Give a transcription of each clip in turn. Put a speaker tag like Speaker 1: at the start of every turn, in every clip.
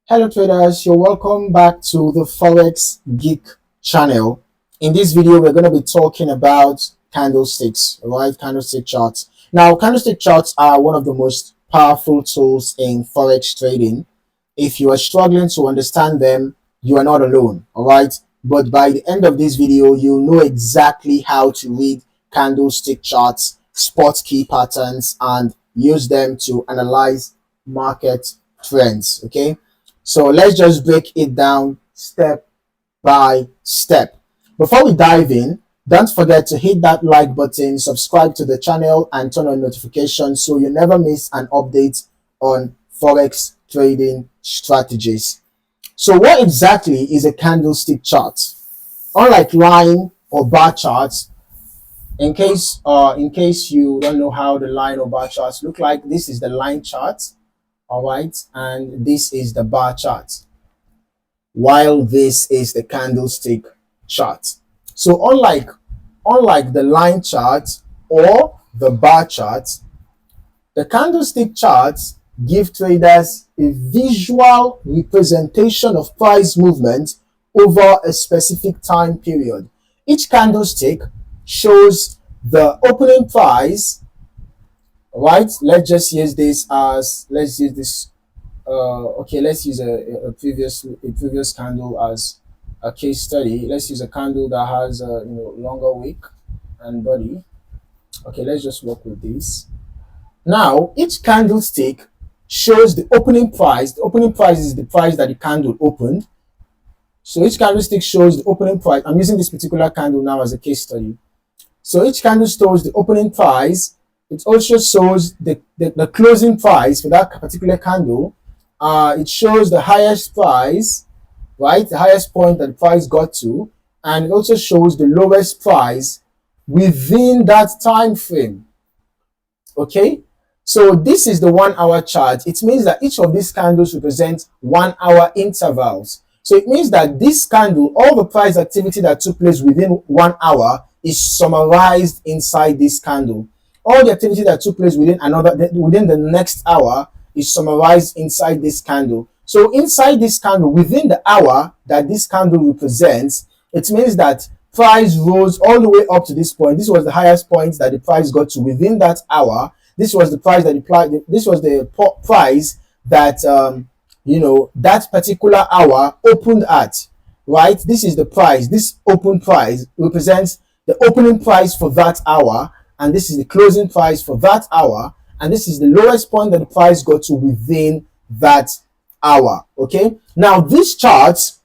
Speaker 1: Hello traders, you're welcome back to the Forex Geek channel. In this video, we're going to be talking about candlesticks, right? Candlestick charts. Now, candlestick charts are one of the most powerful tools in Forex trading. If you are struggling to understand them, you are not alone, all right? But by the end of this video, you'll know exactly how to read candlestick charts, spot key patterns, and use them to analyze market trends, okay? So let's just break it down step by step. Before we dive in, don't forget to hit that like button, subscribe to the channel, and turn on notifications so you never miss an update on Forex trading strategies. So what exactly is a candlestick chart? Unlike line or bar charts, in case you don't know how the line or bar charts look like, this is the line chart. All right, and this is the bar chart, while this is the candlestick chart. So unlike the line chart or the bar chart, the candlestick charts give traders a visual representation of price movement over a specific time period. Each candlestick shows the opening price. Right, let's just use this as let's use a previous candle as a case study. Let's use a candle that has a longer wick and body. Okay, let's just work with this. Now each candlestick shows the opening price. The opening price is the price that the candle opened. So each candlestick shows the opening price. I'm using this particular candle now as a case study. So each candle shows the opening price. It also shows the closing price for that particular candle. It shows the highest price, right? The highest point that the price got to. And it also shows the lowest price within that time frame. Okay? So this is the 1 hour chart. It means that each of these candles represents 1 hour intervals. So it means that this candle, all the price activity that took place within 1 hour is summarized inside this candle. All the activity that took place within the next hour is summarized inside this candle. So inside this candle, within the hour that this candle represents, it means that price rose all the way up to this point. This was the highest point that the price got to within that hour. This was the price that price that that particular hour opened at. Right? This is the price. This open price represents the opening price for that hour. And this is the closing price for that hour, and this is the lowest point that the price got to within that hour. Okay, now these charts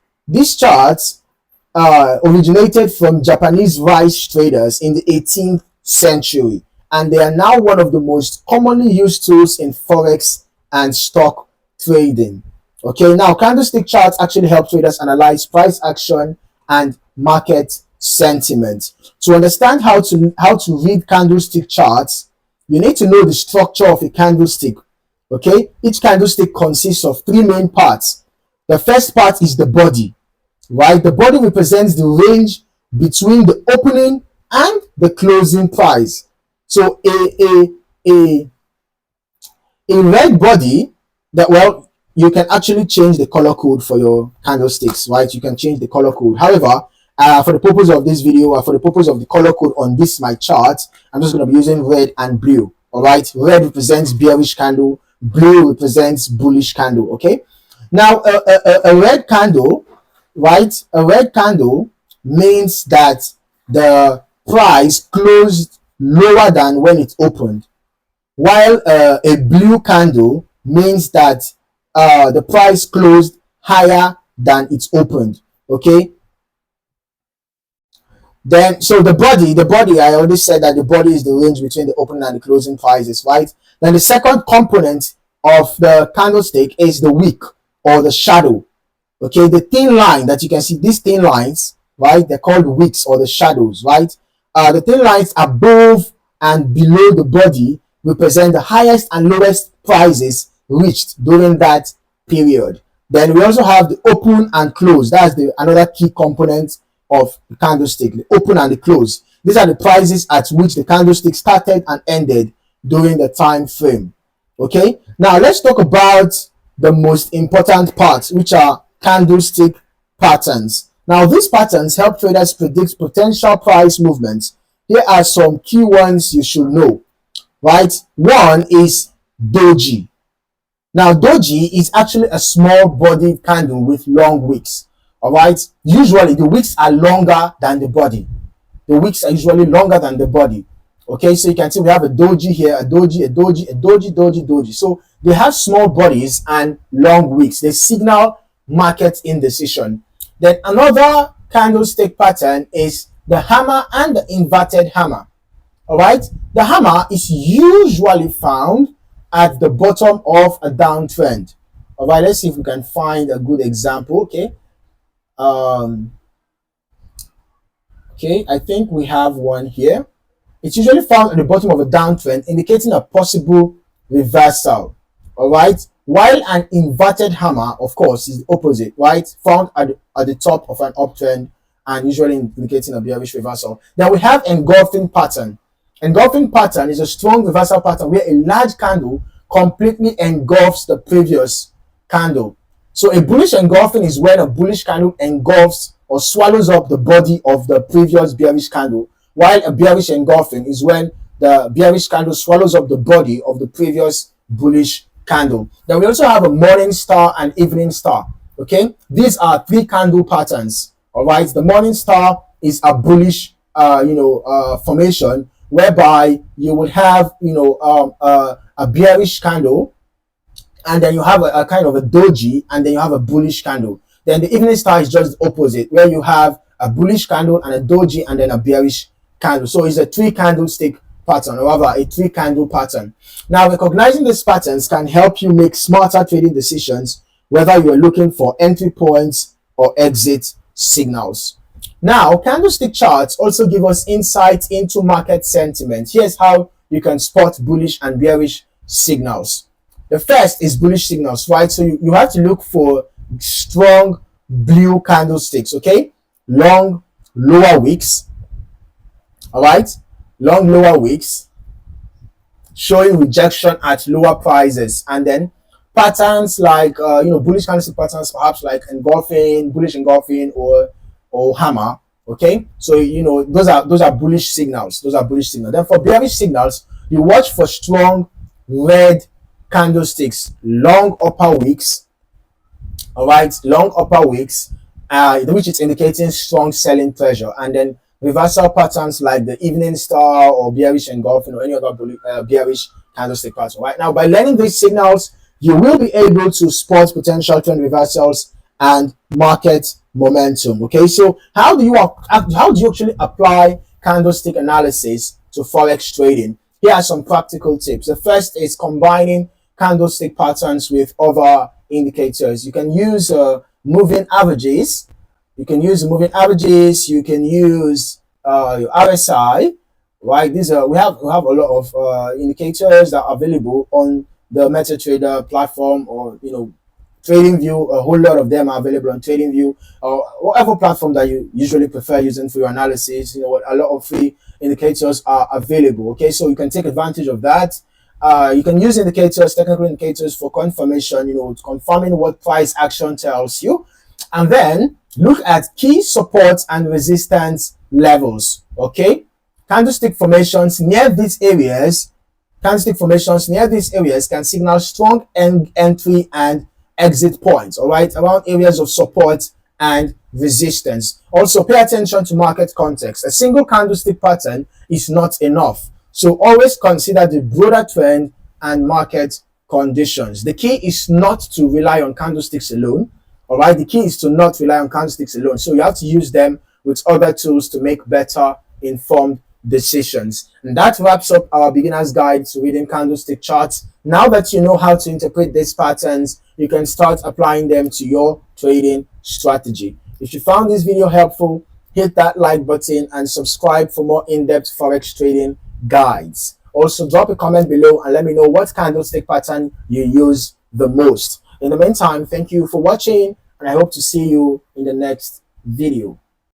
Speaker 1: originated from Japanese rice traders in the 18th century, and they are now one of the most commonly used tools in Forex and stock trading. Okay, now candlestick charts actually help traders analyze price action and market sentiment. To understand how to read candlestick charts, you need to know the structure of a candlestick. Okay, each candlestick consists of 3 main parts. The first part is the body, right? The body represents the range between the opening and the closing price. So a red body that, well, you can actually change the color code for your candlesticks, right? You can change the color code. However, for the purpose of this video, for the purpose of the color code on this my chart, I'm just going to be using red and blue. All right, red represents bearish candle, blue represents bullish candle. Okay, now a red candle, right? A red candle means that the price closed lower than when it opened, while a blue candle means that the price closed higher than it opened. Okay. Then, so the body, I already said that the body is the range between the opening and the closing prices, right? Then the second component of the candlestick is the wick or the shadow. Okay, the thin line that you can see, these thin lines, right? They're called wicks or the shadows, right? The thin lines above and below the body represent the highest and lowest prices reached during that period. Then we also have the open and close. That's another key component of the candlestick, the open and the close. These are the prices at which the candlestick started and ended during the time frame. Okay, now let's talk about the most important parts, which are candlestick patterns. Now, these patterns help traders predict potential price movements. Here are some key ones you should know, right? One is doji. Now, doji is actually a small bodied candle with long wicks. All right. Usually, the wicks are longer than the body. The wicks are usually longer than the body. Okay, so you can see we have a doji here, a doji, a doji, a doji, doji, doji. So they have small bodies and long wicks. They signal market indecision. Then another candlestick pattern is the hammer and the inverted hammer. All right, the hammer is usually found at the bottom of a downtrend. All right, let's see if we can find a good example. Okay, okay, I think we have one here. It's usually found at the bottom of a downtrend, indicating a possible reversal. All right, while an inverted hammer, of course, is the opposite, right? Found at the top of an uptrend and usually indicating a bearish reversal. Then we have engulfing pattern. Engulfing pattern is a strong reversal pattern where a large candle completely engulfs the previous candle. So a bullish engulfing is when a bullish candle engulfs or swallows up the body of the previous bearish candle, while a bearish engulfing is when the bearish candle swallows up the body of the previous bullish candle. Then we also have a morning star and evening star. Okay, these are three candle patterns. All right, the morning star is a bullish formation whereby you will have a bearish candle, and then you have a kind of a doji, and then you have a bullish candle. Then the evening star is just the opposite, where you have a bullish candle and a doji and then a bearish candle. So it's a three candlestick pattern, or rather a three candle pattern. Now, recognizing these patterns can help you make smarter trading decisions, whether you're looking for entry points or exit signals. Now, candlestick charts also give us insight into market sentiment. Here's how you can spot bullish and bearish signals. The first is bullish signals, right? So you have to look for strong blue candlesticks, okay? Long lower wicks, all right? Long lower wicks showing rejection at lower prices, and then patterns like bullish candlestick patterns, perhaps like engulfing, bullish engulfing, or hammer. Okay, so those are bullish signals. Those are bullish signals. Then for bearish signals, you watch for strong red candlesticks, long upper wicks. All right, long upper wicks, which is indicating strong selling pressure, and then reversal patterns like the evening star or bearish engulfing or any other bearish candlestick pattern. Right now, by learning these signals, you will be able to spot potential trend reversals and market momentum. Okay, so how do you actually apply candlestick analysis to forex trading? Here are some practical tips. The first is combining candlestick patterns with other indicators. You can use moving averages. You can use moving averages. You can use your RSI. Right? These are we have a lot of indicators that are available on the MetaTrader platform, or TradingView. A whole lot of them are available on TradingView or whatever platform that you usually prefer using for your analysis. A lot of free indicators are available. Okay, so you can take advantage of that. You can use indicators, technical indicators, for confirmation. Confirming what price action tells you, and then look at key support and resistance levels. Okay, candlestick formations near these areas. Candlestick formations near these areas can signal strong entry and exit points, all right, around areas of support and resistance. Also, pay attention to market context. A single candlestick pattern is not enough, so always consider the broader trend and market conditions. The key is not to rely on candlesticks alone, all right? The key is to not rely on candlesticks alone, so you have to use them with other tools to make better informed decisions. And that wraps up our beginner's guide to reading candlestick charts. Now that you know how to interpret these patterns, you can start applying them to your trading strategy. If you found this video helpful, hit that like button and subscribe for more in-depth forex trading guides. Also, drop a comment below and let me know what candlestick pattern you use the most. In the meantime, thank you for watching, and I hope to see you in the next video.